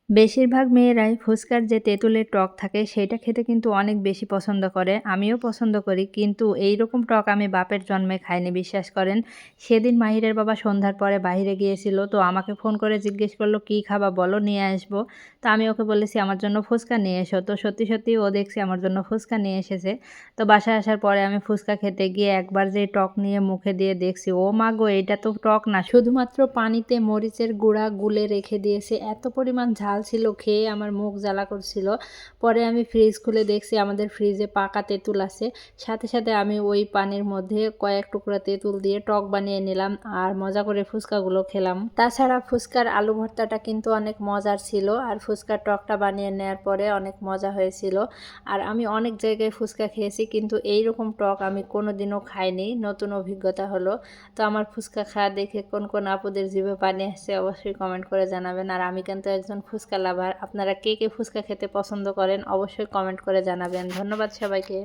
বেশিরভাগ মেয়েরাই ফুচকার যে তেঁতুলের টক থাকে সেটা খেতে কিন্তু অনেক বেশি পছন্দ করে। আমিও পছন্দ করি। কিন্তু এইরকম টক আমি বাপের জন্মে খাইনি বিশ্বাস করেন। সেদিন মাহিরের বাবা সন্ধ্যার পরে বাহিরে গিয়েছিল। তো আমাকে ফোন করে জিজ্ঞেস করল, "কি খাবা বলো নিয়ে আসবো।" তো আমি ওকে বলেছি, "আমার জন্য ফুচকা নিয়ে এসো।" তো সত্যি, সত্যি ও দেখছি আমার জন্য ফুচকা নিয়ে এসেছে। তো বাসায় আসার পরে আমি ফুচকা খেতে গিয়ে একবার যে টক নিয়ে মুখে দিয়ে দেখছি, ও মাগো! এটা তো টক না। শুধুমাত্র পানিতে মরিচের গুঁড়া গুলে রেখে দিয়েছে। এত পরিমাণ ঝাল ছিল, খেয়ে আমার মুখ জ্বালা করছিল। পরে আমি ফ্রিজ খুলে দেখছি আমাদের ফ্রিজে পাকা তেঁতুল আছে। সাথে, সাথে আমি ওই পানির মধ্যে কয়েক টুকরা তেঁতুল দিয়ে টক বানিয়ে নিলাম আর মজা করে ফুচকাগুলো খেলাম। তাছাড়া ফুচকার আলু ভর্তাটা কিন্তু অনেক মজার ছিল আর ফুচকার টকটা বানিয়ে নেওয়ার পরে অনেক মজা হয়েছিল। আর আমি অনেক জায়গায় ফুচকা খেয়েছি কিন্তু এইরকম টক আমি কোনোদিনও খাইনি। নতুন অভিজ্ঞতা হলো। তো আমার ফুচকা খাওয়া দেখে কোন, কোন আপুদের জিভে পানি আসছে অবশ্যই কমেন্ট করে জানাবেন। আর আমি কিন্তু একজন ফুচকা লাভার। আপনারা কে, কে ফুচকা খেতে পছন্দ করেন অবশ্যই কমেন্ট করে জানাবেন। ধন্যবাদ সবাইকে।